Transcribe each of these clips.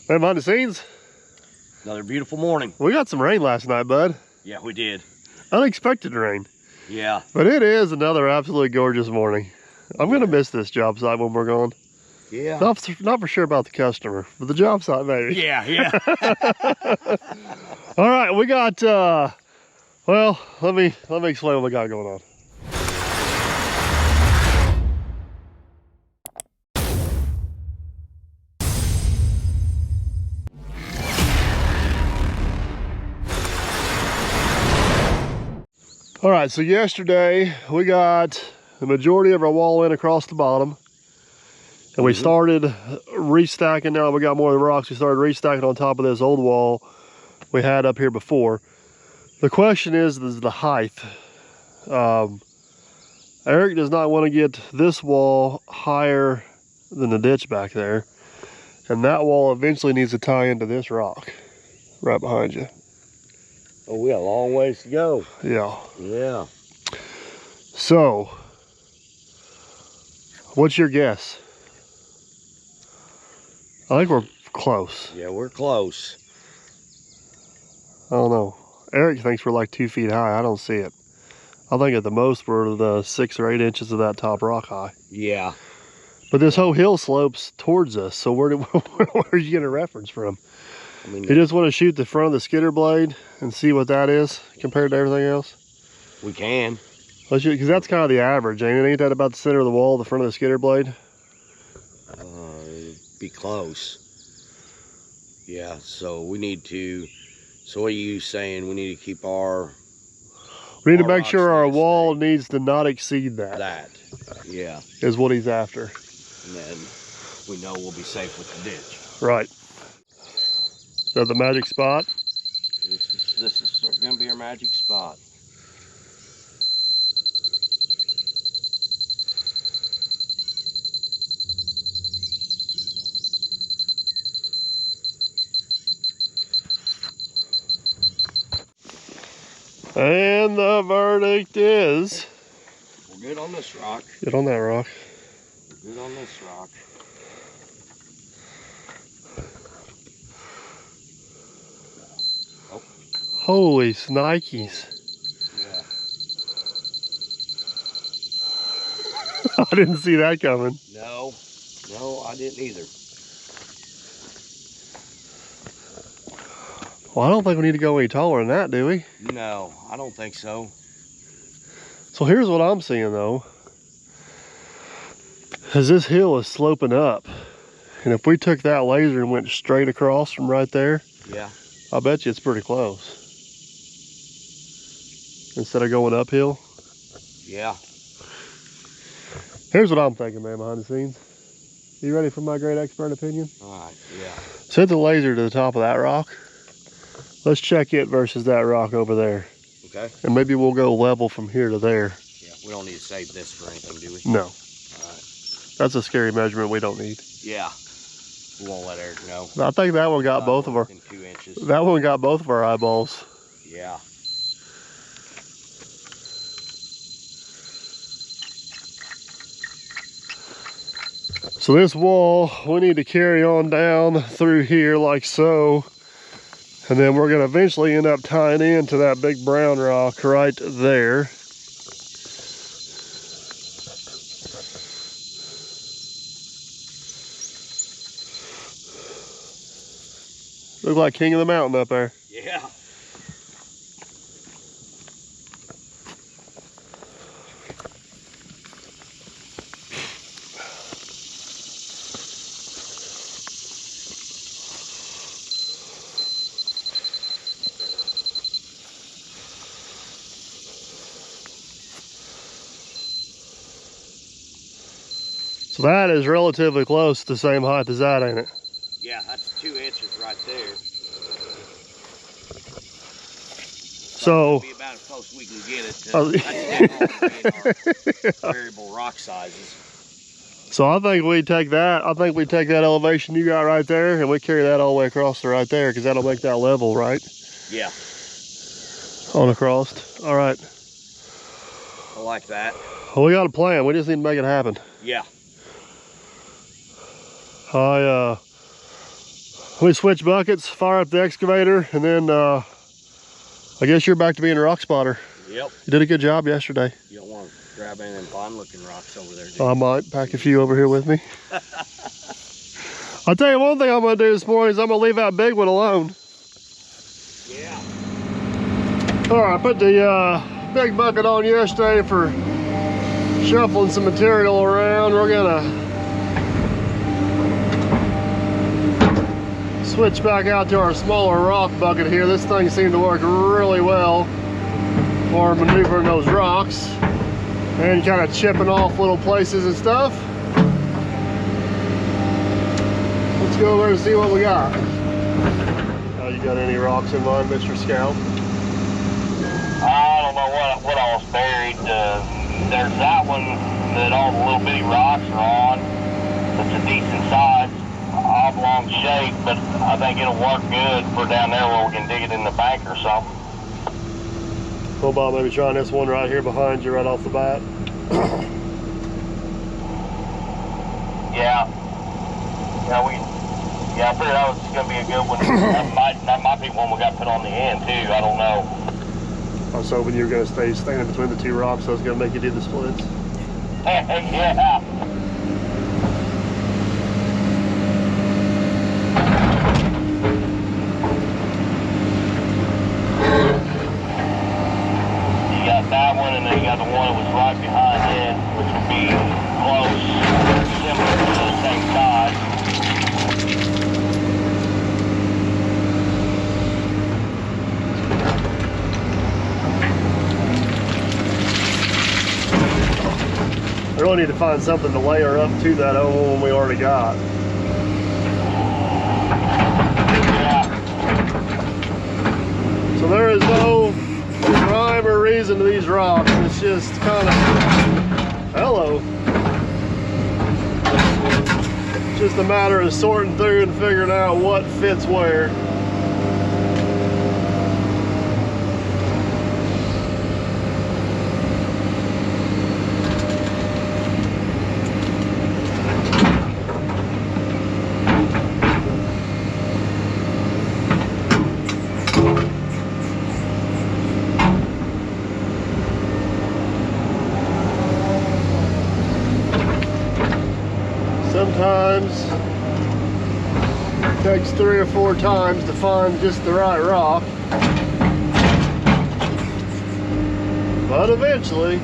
Hey, behind the scenes. Another beautiful morning. We got some rain last night, bud. Yeah, we did. Unexpected rain. Yeah. But it is another absolutely gorgeous morning. I'm gonna miss this job site when we're gone. Yeah. Not for sure about the customer, but the job site maybe. Yeah. All right, we got well, let me explain what we got going on. All right, so yesterday we got the majority of our wall in across the bottom, and we started restacking. Now that we got more of the rocks, we started restacking on top of this old wall we had up here before. The question is the height. Eric does not want to get this wall higher than the ditch back there, and that wall eventually needs to tie into this rock right behind you. Oh, we got a long ways to go. Yeah. Yeah. So, what's your guess? I think we're close. Yeah, we're close. I don't know. Eric thinks we're like 2 feet high. I don't see it. I think at the most we're the 6 or 8 inches of that top rock high. Yeah. But this whole hill slopes towards us, so where are you getting a reference from? I mean, You just want to shoot the front of the skidder blade and see what that is compared to everything else? we can. Let's shoot, because that's kind of the average, ain't it? Ain't that about the center of the wall, the front of the skidder blade? Be close. Yeah, so we need to, so what are you saying? We need to keep our... We need to make sure our wall needs to not exceed that. Yeah. Is what he's after. And then we know we'll be safe with the ditch. Right. Is that the magic spot? This is going to be our magic spot. And the verdict is... We're good on this rock. Get on that rock. We're good on this rock. Oh. Holy snikes. Yeah. I didn't see that coming. No, I didn't either. Well, I don't think we need to go any taller than that, do we? No, I don't think so. So here's what I'm seeing though. As this hill is sloping up, and if we took that laser and went straight across from right there, Yeah. I bet you it's pretty close. Instead of going uphill. Yeah. Here's what I'm thinking, man, behind the scenes. You ready for my great expert opinion? All right, yeah. Set the laser to the top of that rock. Let's check it versus that rock over there. Okay. And maybe we'll go level from here to there. Yeah, we don't need to save this for anything, do we? No. All right. That's a scary measurement we don't need. Yeah. We won't let Eric know. I think that one got both of our... 2 inches. That one got both of our eyeballs. Yeah. So this wall, we need to carry on down through here like so. And then we're gonna eventually end up tying into that big brown rock right there. Look like king of the mountain up there. Yeah. So that is relatively close to the same height as that, ain't it? Yeah, that's 2 inches right there. So be about as close as we can get it. That's our variable rock sizes. So I think we take that. I think we take that elevation you got right there, and we carry that all the way across to right there, because that'll make that level, right? Yeah. On across. All right. I like that. Well, we got a plan. We just need to make it happen. Yeah. We switch buckets, fire up the excavator, and then I guess you're back to being a rock spotter. Yep. You did a good job yesterday. You don't want to grab any of them fine looking rocks over there, do I might pack a few over here with me. I'll tell you one thing I'm gonna do this morning is I'm gonna leave that big one alone. Yeah. All right, I put the big bucket on yesterday for shuffling some material around. We're gonna switch back out to our smaller rock bucket here. This thing seemed to work really well for maneuvering those rocks and kind of chipping off little places and stuff. Let's go over and see what we got. You got any rocks in mind, Mr. Scout? I don't know what all was buried. There's that one that all the little bitty rocks are on. It's a decent size, oblong shape, but I think it'll work good for down there where we can dig it in the bank or something. What about maybe trying this one right here behind you right off the bat? Yeah. Yeah, I figured that was going to be a good one. that might be one we got put on the end too. I don't know. I was hoping you were going to stay standing between the two rocks, so I was going to make you do the splits. Yeah. You got that one, and then you got the one that was right behind it, which would be close, similar to the same size. I really need to find something to layer up to that other one we already got. Yeah. So there is no rhyme or reason to these rocks. It's just kind of, hello. It's just a matter of sorting through and figuring out what fits where. Sometimes it takes 3 or 4 times to find just the right rock, but eventually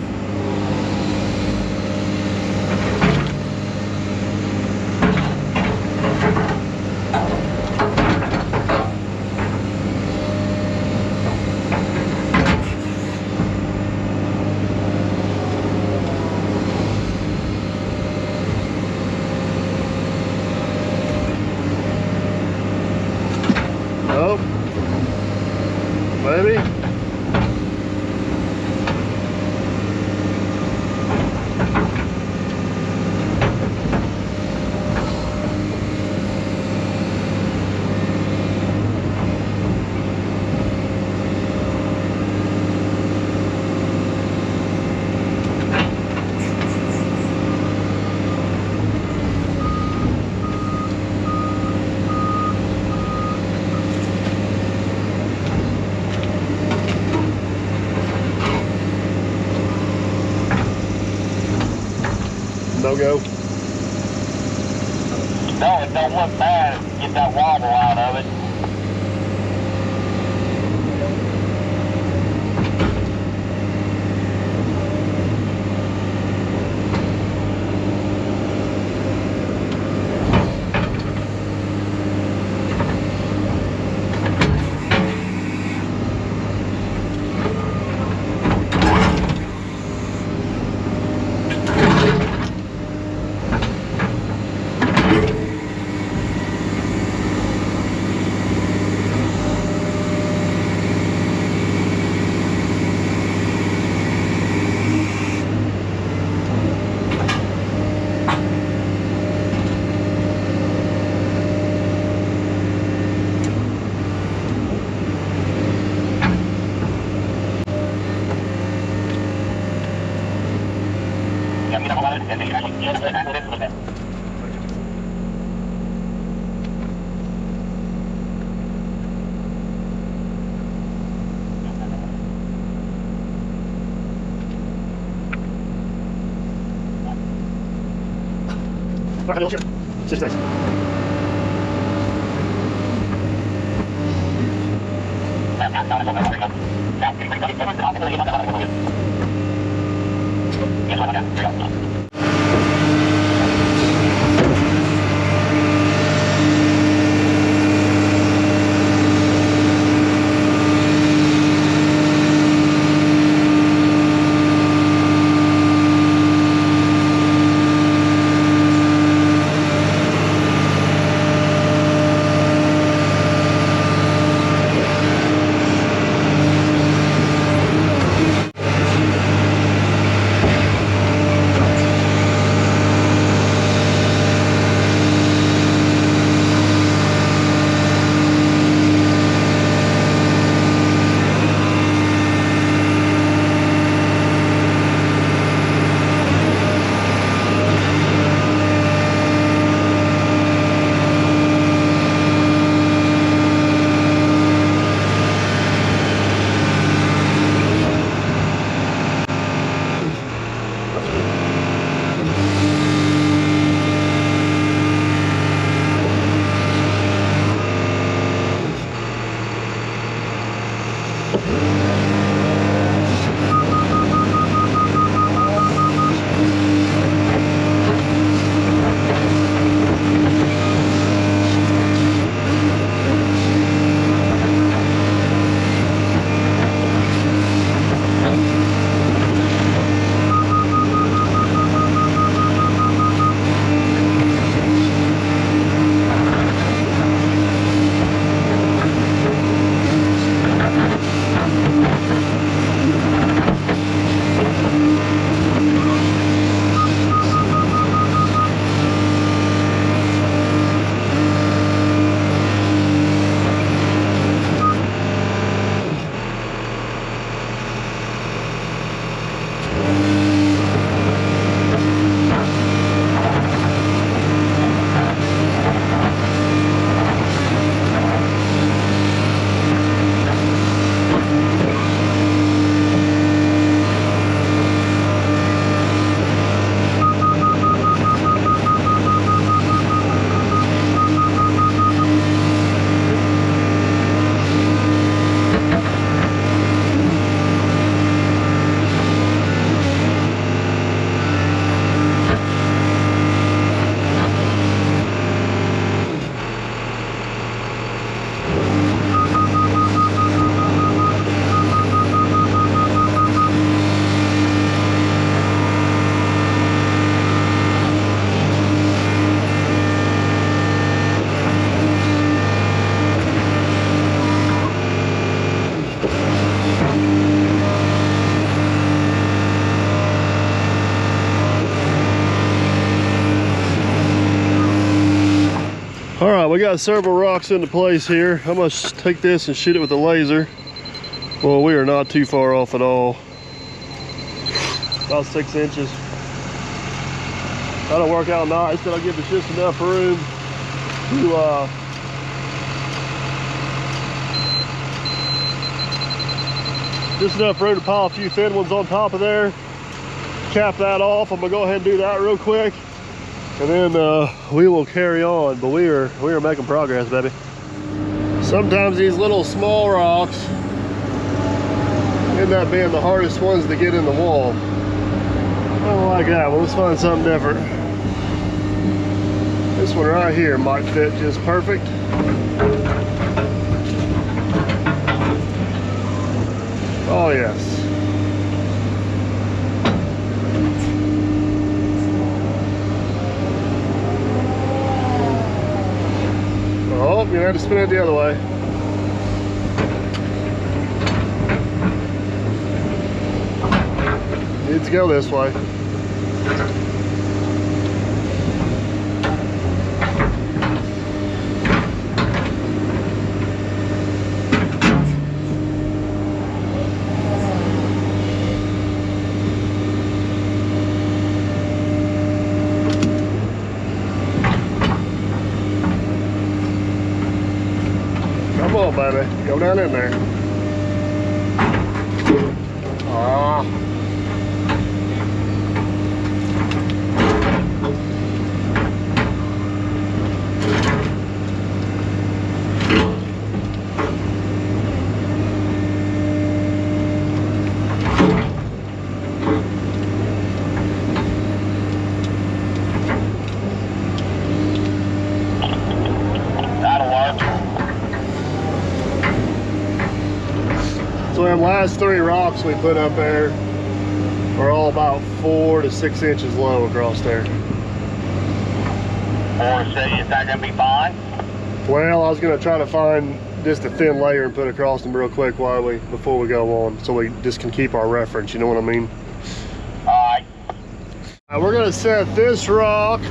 maybe. No go. No, it don't look bad. Get that wobble out of it. All right, we got several rocks into place here. I'm gonna take this and shoot it with a laser. Well, we are not too far off at all. About 6 inches. That'll work out nice. That'll give us just enough room to pile a few thin ones on top of there. Cap that off. I'm gonna go ahead and do that real quick, and then we will carry on. But we are making progress, baby. Sometimes these little small rocks end up being the hardest ones to get in the wall. I don't like that. Well, let's find something different. This one right here might fit just perfect. Oh yes. Oh, you have to spin it the other way. Needs to go this way. Come on, baby. Go down in there. Ah. last 3 rocks we put up there are all about 4 to 6 inches low across there. Or say, is that gonna be fine? Well, I was gonna try to find just a thin layer and put across them real quick before we go on, so we just can keep our reference, you know what I mean? Alright. We're gonna set this rock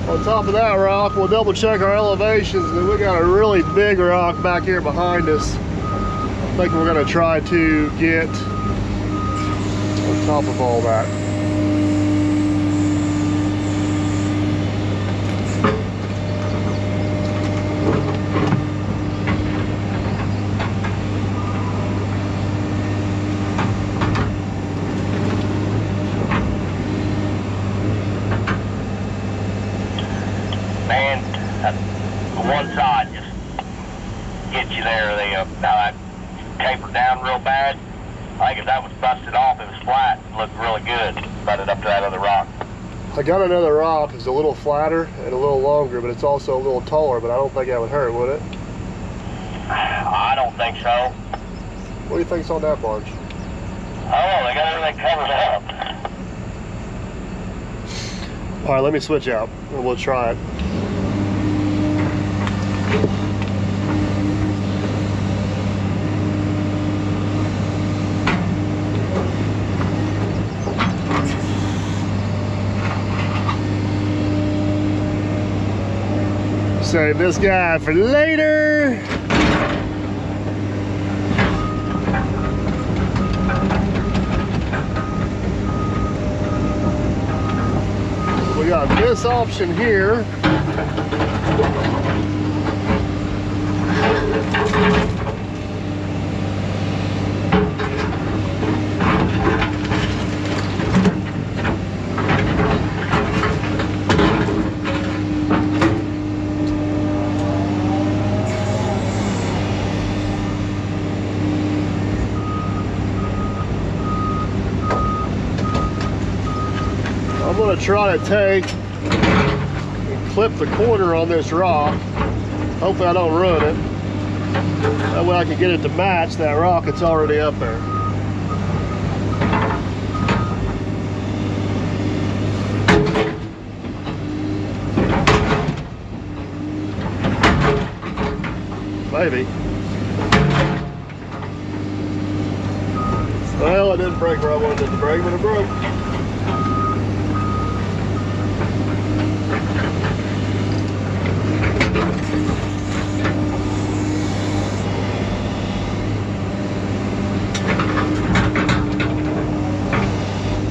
on top of that rock. We'll double check our elevations, and then we got a really big rock back here behind us. I think we're gonna try to get on top of all that. Man, the one side just gets you there. Now that tapered down real bad. I think if that was busted off, it was flat, it looked really good. Butted up to that other rock. I got another rock. It's a little flatter and a little longer, but it's also a little taller, but I don't think that would hurt, would it? I don't think so. What do you think's on that barge? Oh, they got everything covered up. All right, let me switch out and we'll try it. Save this guy for later. We got this option here. I'm going to try to take and clip the corner on this rock. Hopefully I don't ruin it. That way I can get it to match that rock that's already up there. Maybe. Well, it didn't break where I wanted it to break, but it broke.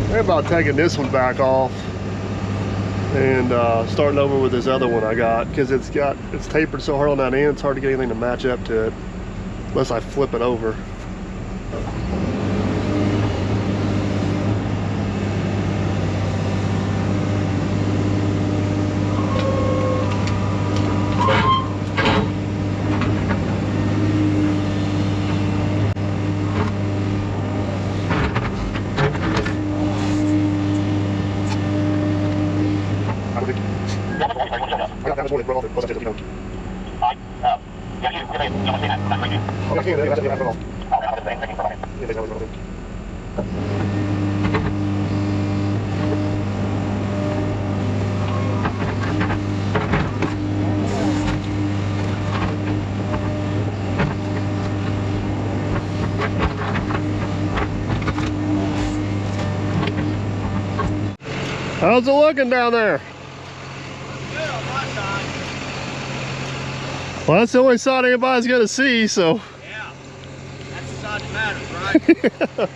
They're about taking this one back off and starting over with this other one I got, because it's tapered so hard on that end, it's hard to get anything to match up to it unless I flip it over. How's it looking down there? Good on my side. Well, that's the only side anybody's gonna see, so. Yeah. That's the side that matters, right?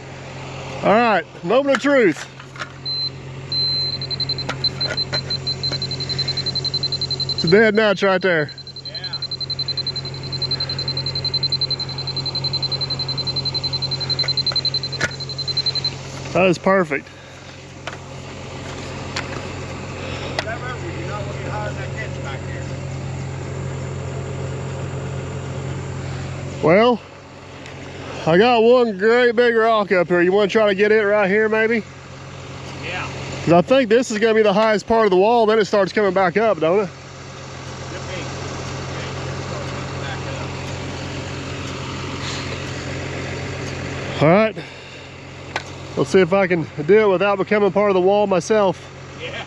All right, moment of truth. It's a dead notch right there. Yeah. That is perfect. Well, I got one great big rock up here. You want to try to get it right here, maybe? Yeah. Because I think this is going to be the highest part of the wall. Then it starts coming back up, don't it? All right, let's see if I can do it without becoming part of the wall myself. Yeah.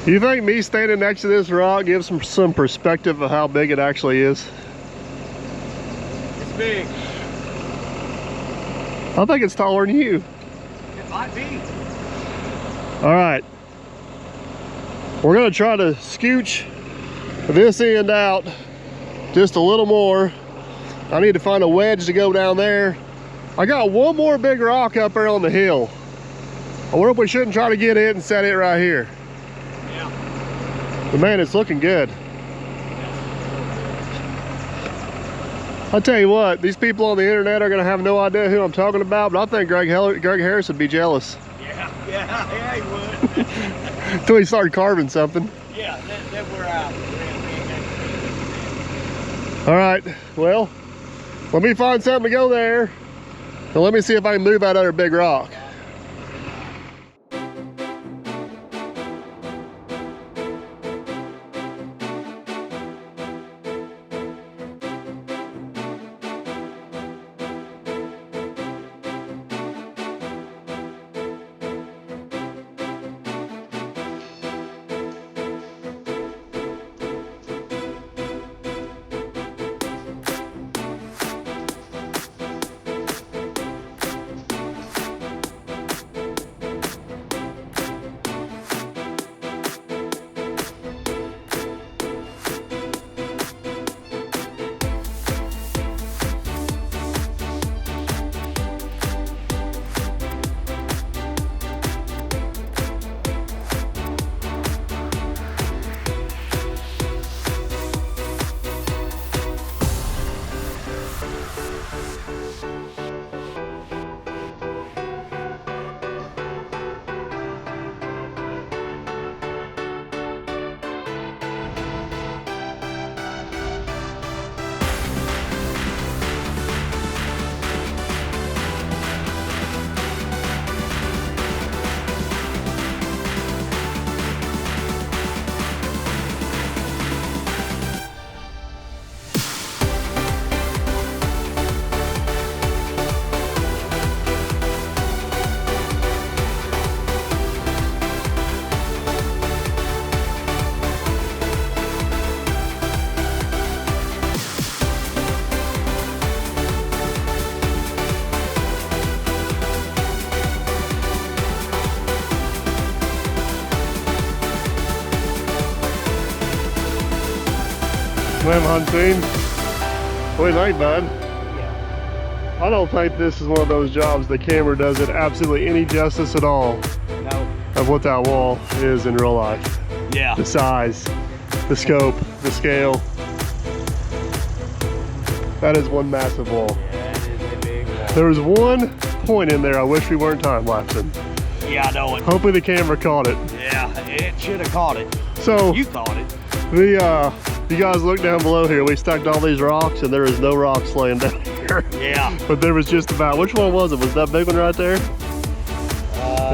You think me standing next to this rock gives some perspective of how big it actually is? It's big. I think it's taller than you. It might be. All right. We're gonna try to scooch this end out just a little more. I need to find a wedge to go down there. I got one more big rock up there on the hill. I wonder if we shouldn't try to get it and set it right here. But man, it's looking good. I'll tell you what, these people on the internet are gonna have no idea who I'm talking about, but I think Greg Harris would be jealous. Yeah, he would. Until he started carving something. Yeah, then we're out. All right, well, let me find something to go there, and let me see if I can move that other big rock. Swim hunting. What do you think, bud? Yeah. I don't think this is one of those jobs the camera does it absolutely any justice at all No. of what that wall is in real life. Yeah. The size, the scope, the scale. That is one massive wall. Yeah, it is a big wall. There was one point in there I wish we weren't time lapsing. Yeah, I know it. Hopefully the camera caught it. Yeah, it should have caught it. So You caught it. the You guys look down below here. We stacked all these rocks and there is no rocks laying down here. Yeah. But there was just about, which one was it? Was that big one right there? It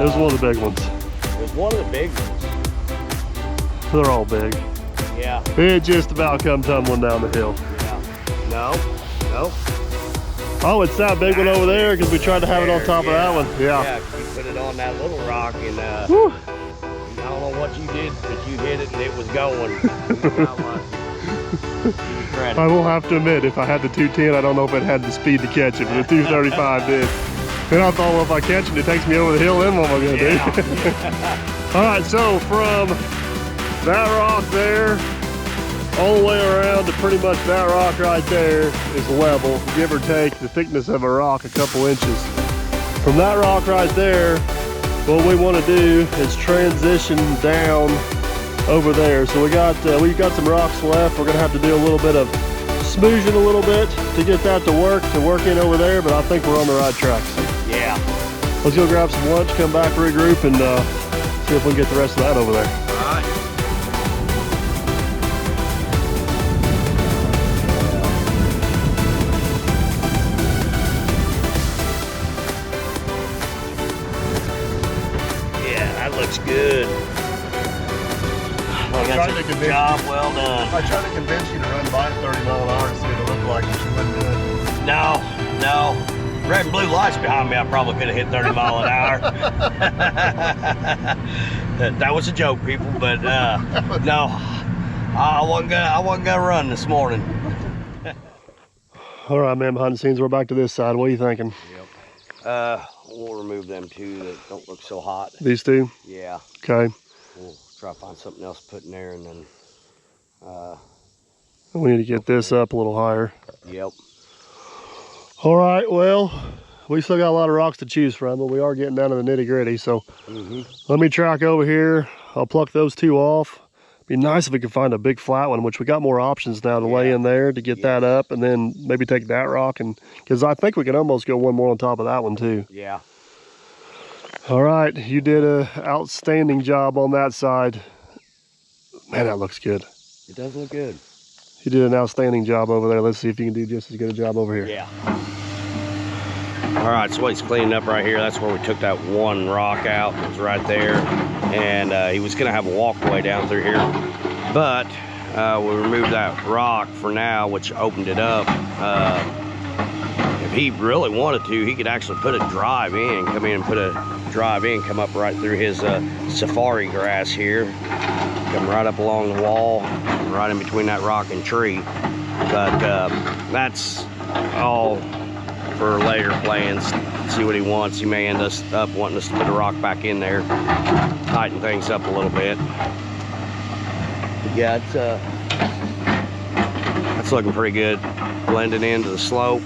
was one of the big ones. It was one of the big ones. They're all big. Yeah. It just about come tumbling down the hill. Yeah. No. Oh, it's that big one over there because we tried to have it on top of that one. Yeah. Yeah, you put it on that little rock and Whew. I don't know what you did, but you hit it and it was going. I will have to admit, if I had the 210, I don't know if it had the speed to catch it, but the 235 did. And I thought, well, if I catch it, it takes me over the hill, then what am I gonna do? All right, so from that rock there, all the way around to pretty much that rock right there is level, give or take the thickness of a rock a couple inches. From that rock right there, what we want to do is transition down over there. So we've got some rocks left. We're gonna have to do a little bit of smoozing a little bit to get that to work in over there, but I think we're on the right track. So Yeah. let's go grab some lunch, come back, regroup, and see if we can get the rest of that over there. All right. Yeah, that looks good. Well, tried that's to a convince job well done. I tried to convince you to run by at 30 mile an hour and see what it looked like, but you wouldn't do it. No. Red and blue lights behind me, I probably could have hit 30 mile an hour. That was a joke, people, but no. I wasn't gonna run this morning. All right, man, behind the scenes, we're back to this side. What are you thinking? Yep. We'll remove them two that don't look so hot. These two? Yeah. Okay. We'll try to find something else to put in there and then We need to get this up a little higher. Yep. All right, well, we still got a lot of rocks to choose from, but we are getting down to the nitty gritty. So let me track over here. I'll pluck those two off. Be nice if we could find a big flat one, which we got more options now to lay in there to get that up, and then maybe take that rock, and because I think we can almost go one more on top of that one too. Yeah. All right, you did a outstanding job on that side. Man, that looks good. It does look good. You did an outstanding job over there. Let's see if you can do just as good a job over here. Yeah. All right, so what he's cleaning up right here, that's where we took that one rock out. It was right there. And he was gonna have a walkway down through here. But we removed that rock for now, which opened it up. If he really wanted to, he could actually put a drive in, come in and put a drive in, come up right through his safari grass here. Come right up along the wall, right in between that rock and tree. But that's all for later plans. See what he wants. He may end up wanting us to put a rock back in there, tighten things up a little bit. Yeah, it's looking pretty good. Blending into the slope.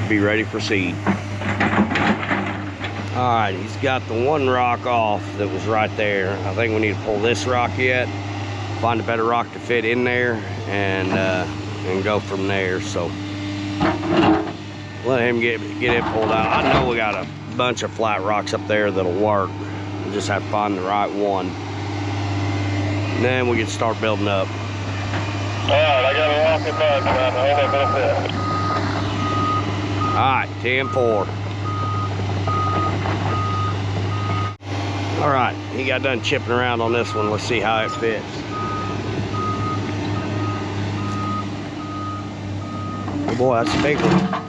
Be ready for seed. All right, he's got the one rock off that was right there. I think we need to pull this rock yet, find a better rock to fit in there, and go from there. So let him get it pulled out. I know we got a bunch of flat rocks up there that'll work. We just have to find the right one. And then we can start building up. All right, I got a rock in mud, man. I ain't gonna fit. All right, 10-4. All right, he got done chipping around on this one. Let's see how it fits. Oh boy, that's a big one.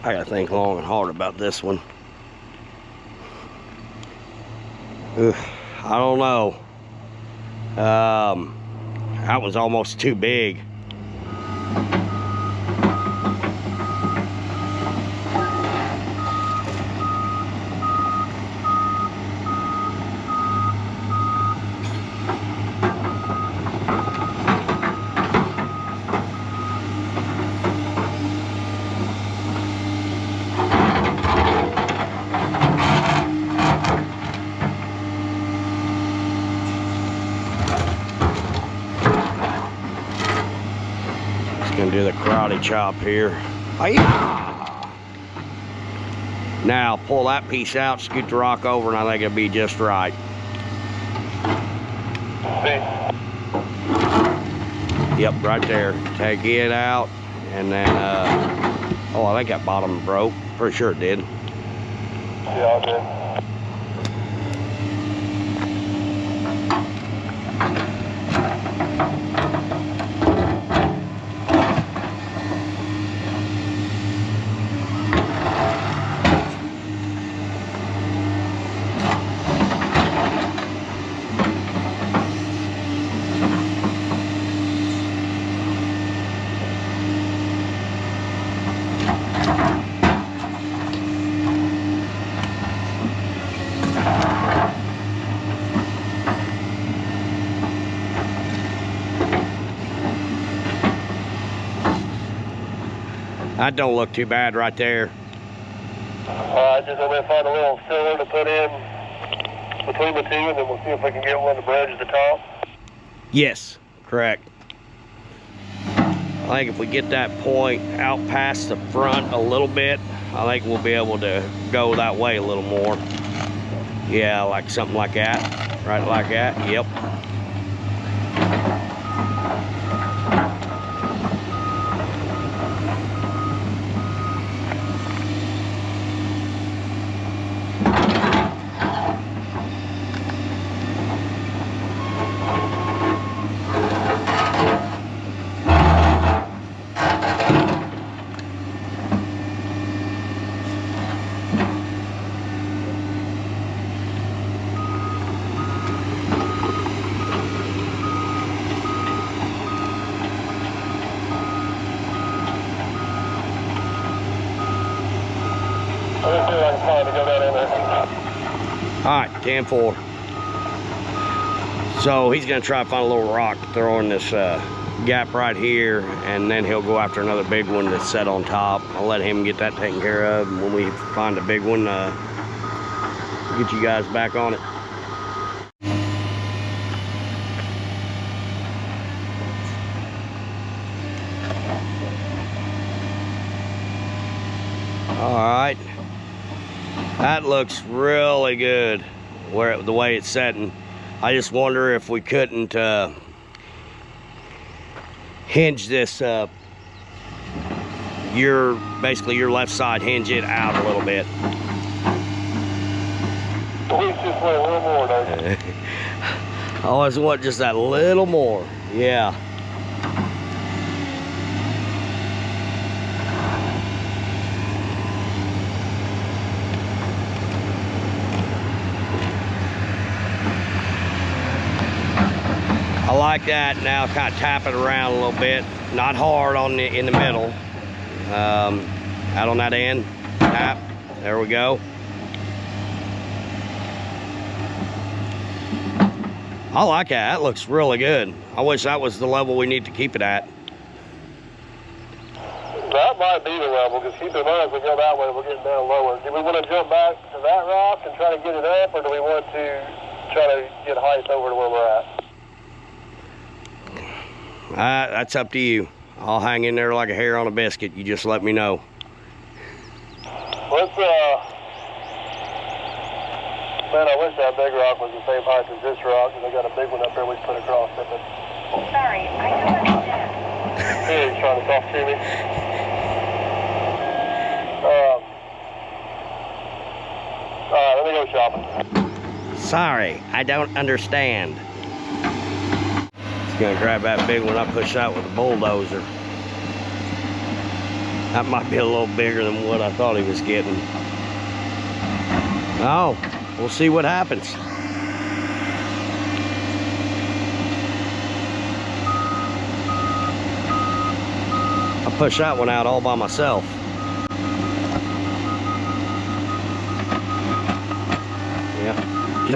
I gotta think long and hard about this one. I don't know. That one's almost too big. Gonna do the karate chop here. Hi-ya! Now pull that piece out, scoot the rock over, and I think it'll be just right. Yep, right there. Take it out, and then oh, I think that bottom broke. Pretty sure it did. Yeah, I did. That don't look too bad right there. Just I'm gonna find a little filler to put in between the two, and then we'll see if we can get one to bridge the top. Yes, correct. I think if we get that point out past the front a little bit, I think we'll be able to go that way a little more. Yeah, like something like that. Right like that, yep. Alright, 10-4. So he's going to try to find a little rock to throw in this gap right here, and then he'll go after another big one that's set on top. I'll let him get that taken care of, and when we find a big one, get you guys back on it. Alright. That looks really good the way it's setting. I just wonder if we couldn't hinge this basically your left side, hinge it out a little bit. Please just wait a little more, don't you? I always want just that little more. Yeah. I like that. Now kind of tap it around a little bit, not hard in the middle. Out on that end, tap. There we go. I like that. That looks really good. I wish that was the level we need to keep it at. That might be the level, because keep in mind, if we go that way, we're getting down lower. Do we want to jump back to that rock and try to get it up, or do we want to try to get height over to where we're at? That's up to you. I'll hang in there like a hair on a biscuit. You just let me know. Let's, man, I wish that big rock was the same height as this rock, because I got a big one up there we can put across it. But... Sorry, I don't understand. Hey, he's trying to talk to me. Alright, let me go shopping. Sorry, I don't understand. He's gonna grab that big one I pushed out with a bulldozer. That might be a little bigger than what I thought he was getting. Oh, we'll see what happens. I pushed that one out all by myself. Yeah. Is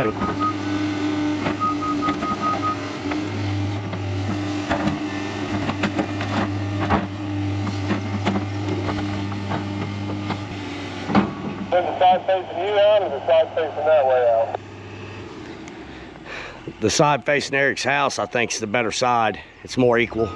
the side facing you out or the side facing that way out? The side facing Eric's house, I think, is the better side. It's more equal.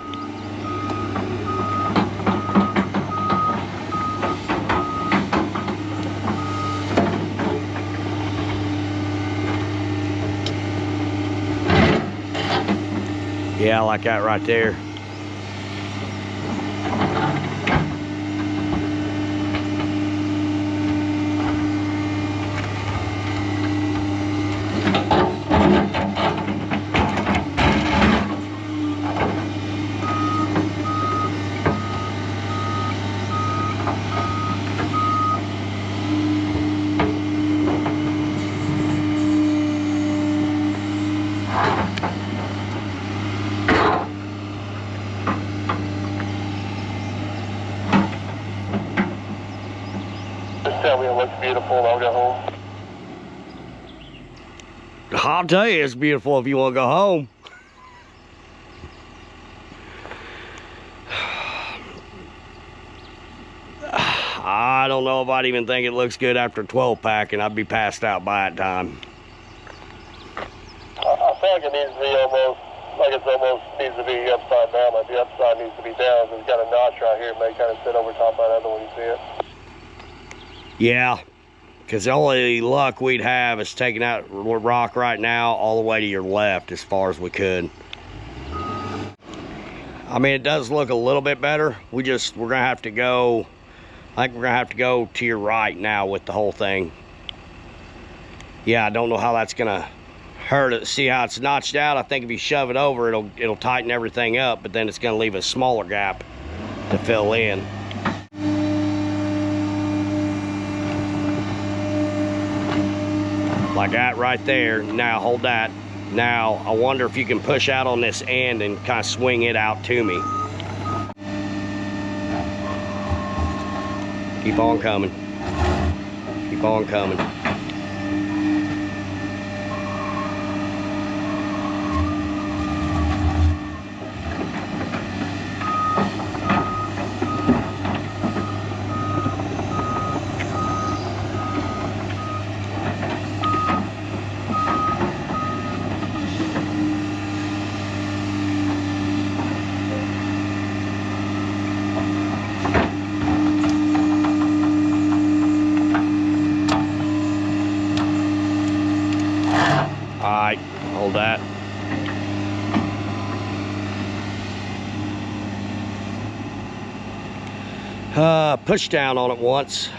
Yeah, I like that right there. Just tell me it looks beautiful and I'll go home. I'll tell you, it's beautiful if you want to go home. I don't know if I'd even think it looks good after 12 pack, and I'd be passed out by that time. I feel like it needs to be almost, like it's almost needs to be upside down. Like the upside needs to be down. It's got a notch right here. It may kind of sit over top of that other one. You see it? Yeah, because the only luck we'd have is taking that rock right now all the way to your left as far as we could. I mean, it does look a little bit better. We're gonna have to go, I think we're gonna have to go to your right now with the whole thing. Yeah, I don't know how that's gonna hurt it. See how it's notched out? I think if you shove it over, it'll tighten everything up, but then it's gonna leave a smaller gap to fill in. Like that right there. Now hold that. Now I wonder if you can push out on this end and kind of swing it out to me. Keep on coming. Keep on coming. Alright, hold that. Push down on it once.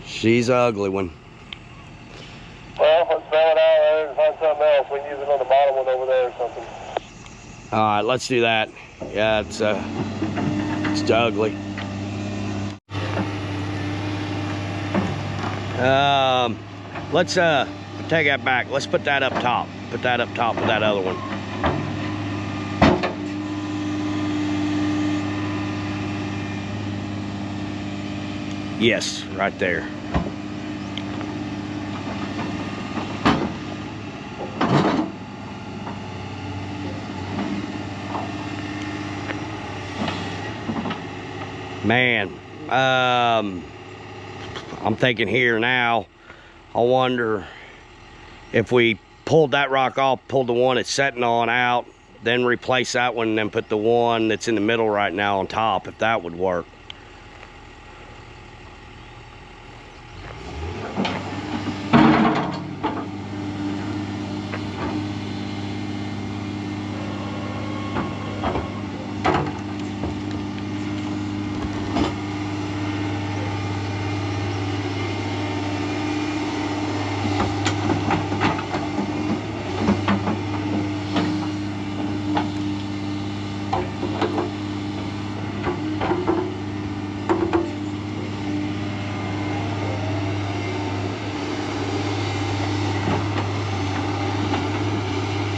She's an ugly one. Well, let's throw it out and find something else. We can use it on the bottom one over there or something. All right, let's do that. Yeah, it's ugly. Let's take that back. Let's put that up top. Put that up top of that other one. Yes, right there. Man, I'm thinking here now, I wonder if we pulled that rock off, pulled the one it's setting on out, then replace that one and then put the one that's in the middle right now on top, if that would work.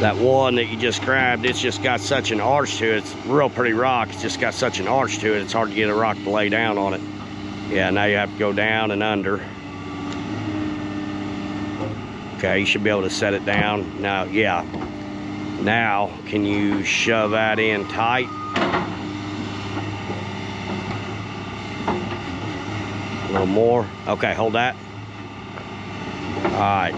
That one that you just grabbed, it's just got such an arch to it. It's a real pretty rock. It's just got such an arch to it. It's hard to get a rock to lay down on it. Yeah, now you have to go down and under. Okay, you should be able to set it down. Now, yeah. Now, can you shove that in tight? A little more. Okay, hold that. All right.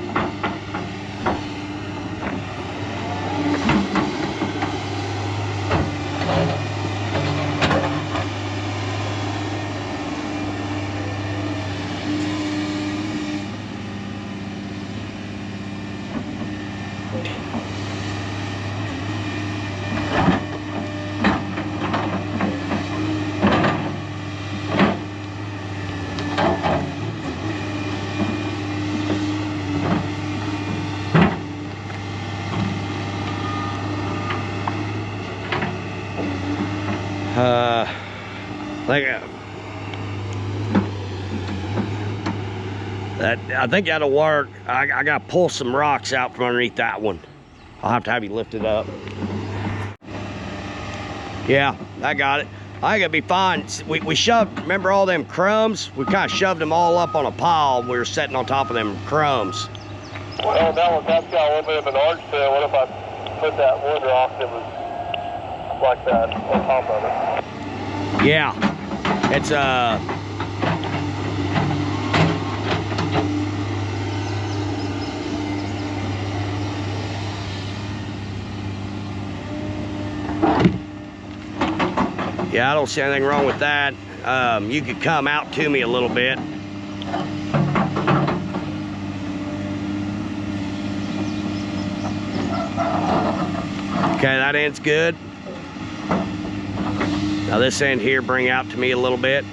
I think that'll work. I gotta pull some rocks out from underneath that one. I'll have you lift it up. Yeah, I got it. I think it'll be fine. We shoved, remember all them crumbs? We kind of shoved them all up on a pile. We were sitting on top of them crumbs. Well, that's got a little bit of an arch to it. What if I put that wood rock that was like that on top of it? Yeah, it's yeah, I don't see anything wrong with that. You could come out to me a little bit. Okay, that end's good. Now this end here, bring out to me a little bit.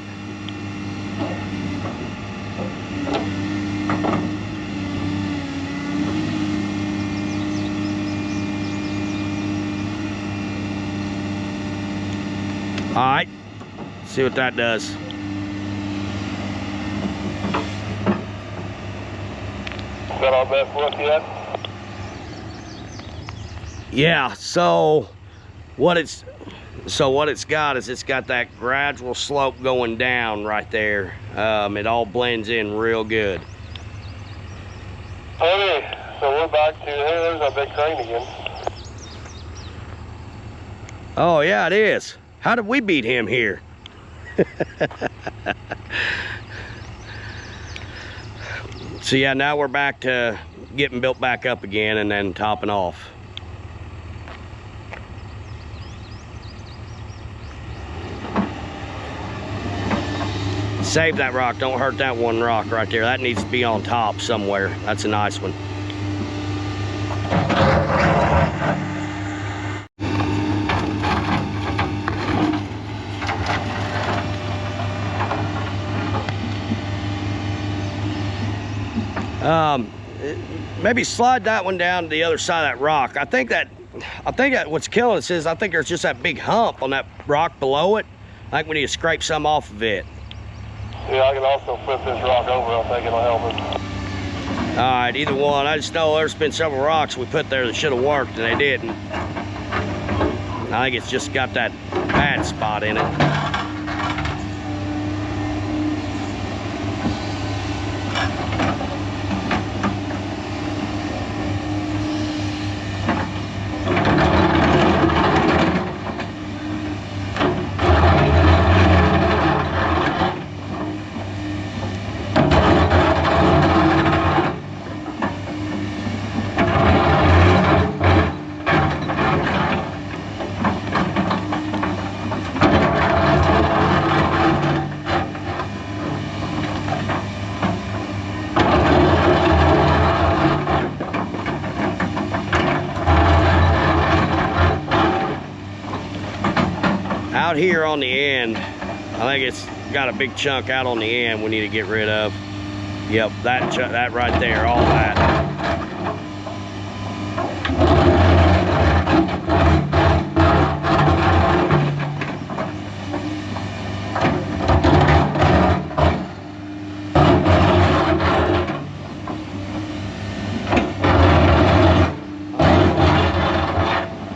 All right, see what that does. Is that our best look yet? Yeah, so what it's got is it's got that gradual slope going down right there. It all blends in real good. Okay, so we're back to, hey, there's our big crane again. Oh yeah, it is. How did we beat him here? So yeah, now we're back to getting built back up again and then topping off. Save that rock, don't hurt that one rock right there. That needs to be on top somewhere. That's a nice one. Maybe slide that one down to the other side of that rock. I think that what's killing us is I think there's just that big hump on that rock below it. I think we need to scrape some off of it. Yeah, I can also flip this rock over. I think it'll help us. All right, either one. I just know there's been several rocks we put there that should have worked and they didn't. I think it's just got that bad spot in it. Out here on the end, I think it's got a big chunk out on the end we need to get rid of. Yep, that right there, all that.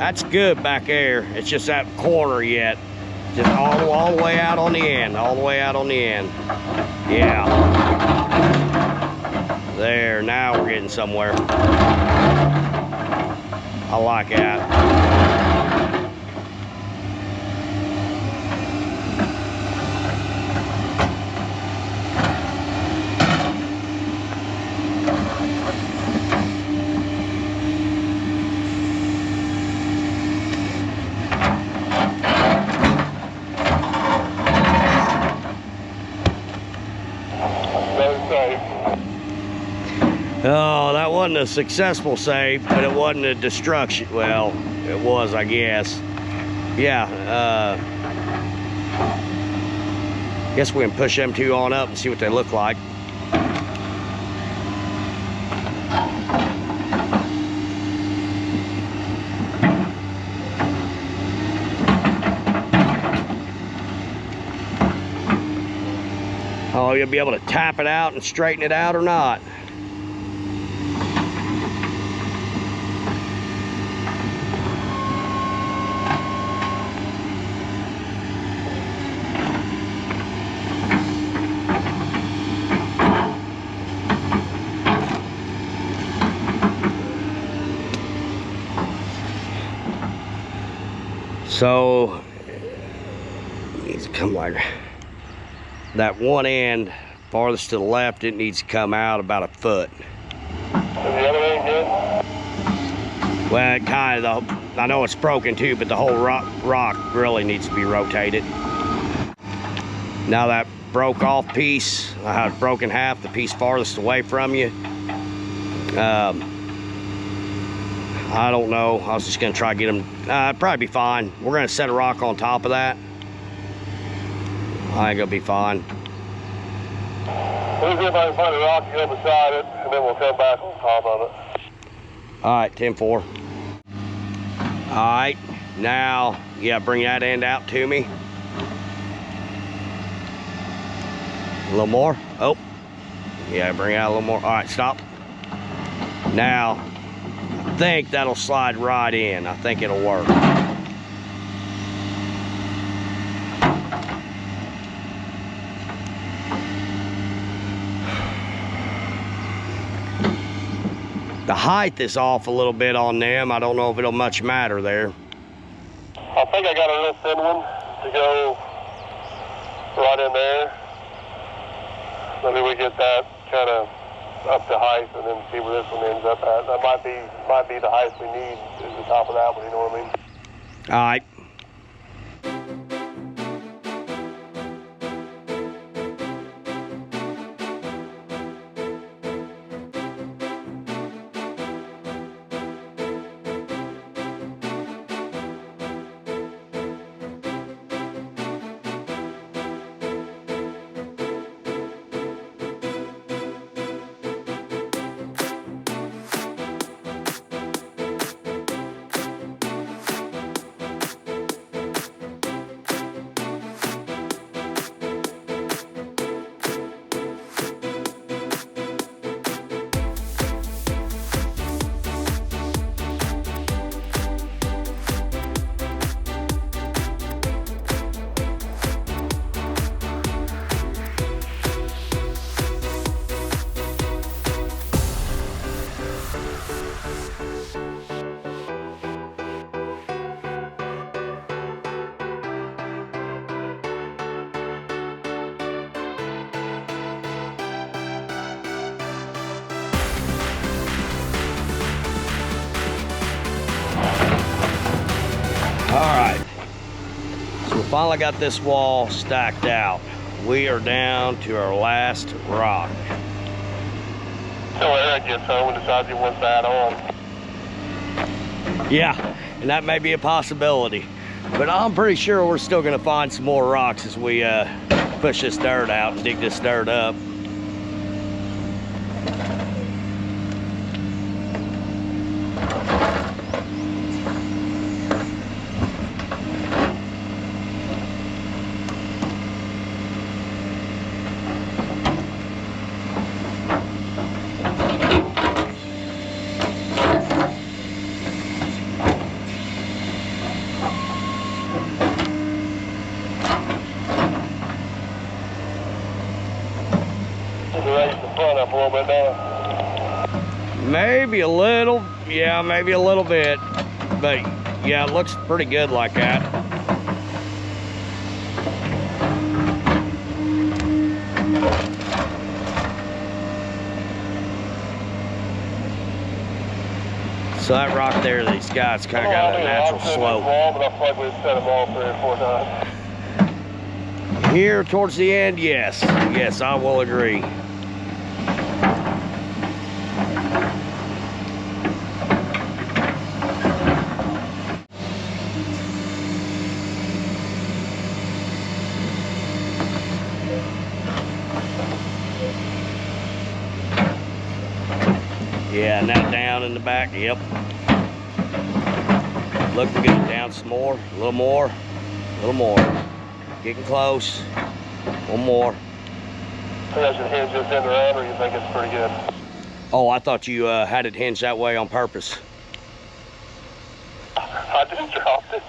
That's good back there. It's just that corner yet. Just all the way out on the end. All the way out on the end. Yeah. There, now we're getting somewhere. I like that. Oh, that wasn't a successful save, but it wasn't a destruction. Well, it was, I guess. Yeah, guess we can push them two on up and see what they look like. Oh, you'll be able to tap it out and straighten it out or not. So it needs to come like that one end farthest to the left. It needs to come out about a foot. Is the other end good? Well, it kind of, I know it's broken too, but the whole rock really needs to be rotated. Now that broke off piece, I had broken half, the piece farthest away from you. I don't know. I was just gonna try to get them. It'd probably be fine. We're gonna set a rock on top of that. I think it'll be fine. We'll see if I can find a rock to go beside it, and then we'll come back on top of it. All right, 10-4. All right, now, yeah, bring that end out to me. A little more. Oh, yeah, bring it out a little more. All right, stop. Now, I think that'll slide right in. I think it'll work. The height is off a little bit on them. I don't know if it'll much matter there. I think I got a real thin one to go right in there. Maybe we get that kind of up to height and then see where this one ends up at. That might be the height we need at the top of that one, you know what I mean? All right. All right, so we finally got this wall stacked out. We are down to our last rock. So Eric gets home and decides he wants that on. Yeah, and that may be a possibility, but I'm pretty sure we're still gonna find some more rocks as we push this dirt out and dig this dirt up. maybe a little, yeah, maybe a little bit. But yeah, it looks pretty good like that. So that rock there, these guys kind of got a natural slope. But I feel like we've set them all 3 or 4 times. Here towards the end, yes. Yes, I will agree. Yeah, now down in the back, yep. Looking good, down some more, a little more, a little more. Getting close, one more. So I should hinge this end around, or you think it's pretty good? Oh, I thought you had it hinged that way on purpose. I just dropped it.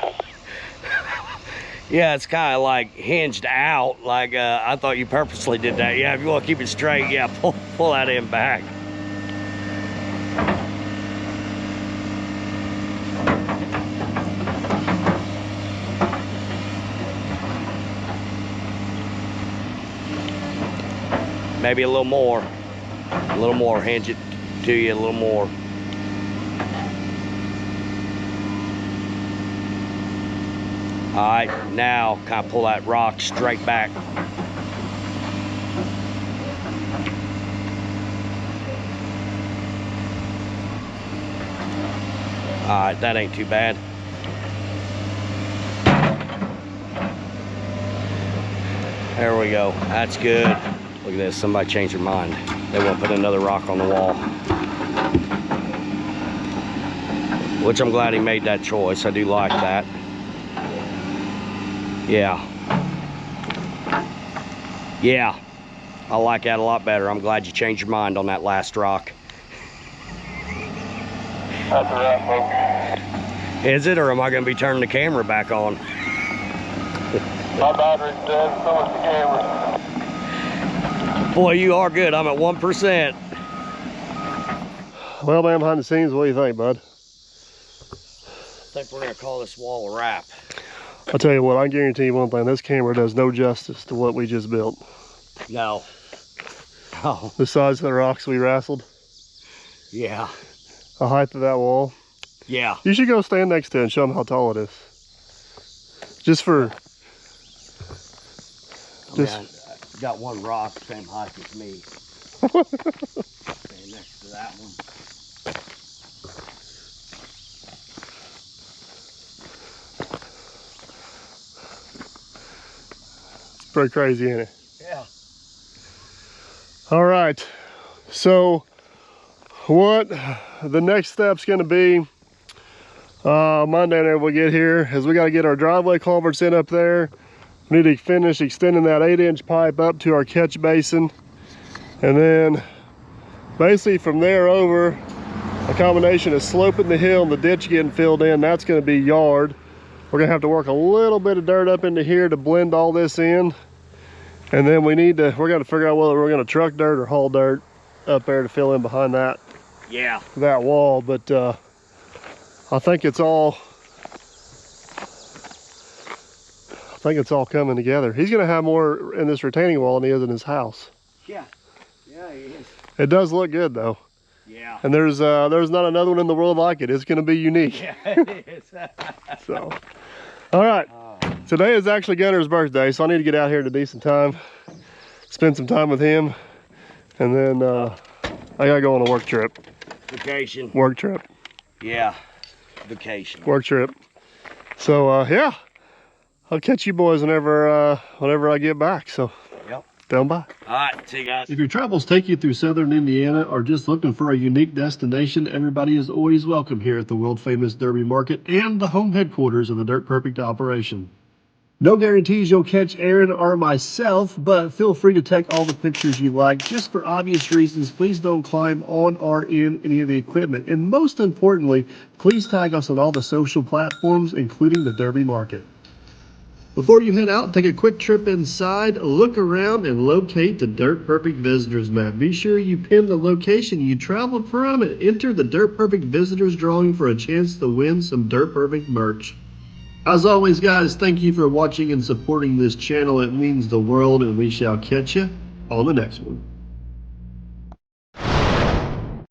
Yeah, it's kind of like hinged out, like I thought you purposely did that. Yeah, if you want to keep it straight, yeah, pull that end back. Maybe a little more, hinge it to you a little more. All right, now kind of pull that rock straight back. All right, that ain't too bad. There we go, that's good. Look at this, somebody changed their mind. They want to put another rock on the wall. Which I'm glad he made that choice. I do like that. Yeah. Yeah. I like that a lot better. I'm glad you changed your mind on that last rock. That's a wrap, folks. Is it, or am I going to be turning the camera back on? My battery's dead, so is the camera. Boy, you are good. I'm at 1%. Well, man, behind the scenes, what do you think, bud? I think we're going to call this wall a wrap. I'll tell you what, I guarantee you one thing. This camera does no justice to what we just built. No. Oh. The size of the rocks we wrestled. Yeah. The height of that wall. Yeah. You should go stand next to it and show them how tall it is. Just for... Man, I got one rock the same height as me. Stand next to that one. It's pretty crazy, isn't it? Yeah. All right. So what the next step's going to be Monday whenever we get here is we got to get our driveway culverts in up there. We need to finish extending that 8-inch pipe up to our catch basin, and then basically from there over, a combination of sloping the hill and the ditch getting filled in. That's going to be yard. We're going to have to work a little bit of dirt up into here to blend all this in, and then we're going to figure out whether we're going to truck dirt or haul dirt up there to fill in behind that wall. But I think it's all coming together. He's going to have more in this retaining wall than he is in his house. Yeah. Yeah, he is. It does look good though. Yeah. And there's not another one in the world like it. It's going to be unique. Yeah, it is. So, all right. Today is actually Gunner's birthday, so I need to get out here at a decent time, spend some time with him, and then I gotta go on a work trip. Vacation. Work trip. Yeah. Vacation. Work trip. So yeah. I'll catch you boys whenever I get back. So, yep. Down by. All right, see you guys. If your travels take you through southern Indiana or just looking for a unique destination, everybody is always welcome here at the world famous Derby Market and the home headquarters of the Dirt Perfect operation. No guarantees you'll catch Aaron or myself, but feel free to take all the pictures you like. Just for obvious reasons, please don't climb on or in any of the equipment. And most importantly, please tag us on all the social platforms, including the Derby Market. Before you head out, take a quick trip inside, look around, and locate the Dirt Perfect Visitors map. Be sure you pin the location you traveled from and enter the Dirt Perfect Visitors drawing for a chance to win some Dirt Perfect merch. As always, guys, thank you for watching and supporting this channel. It means the world, and we shall catch you on the next one.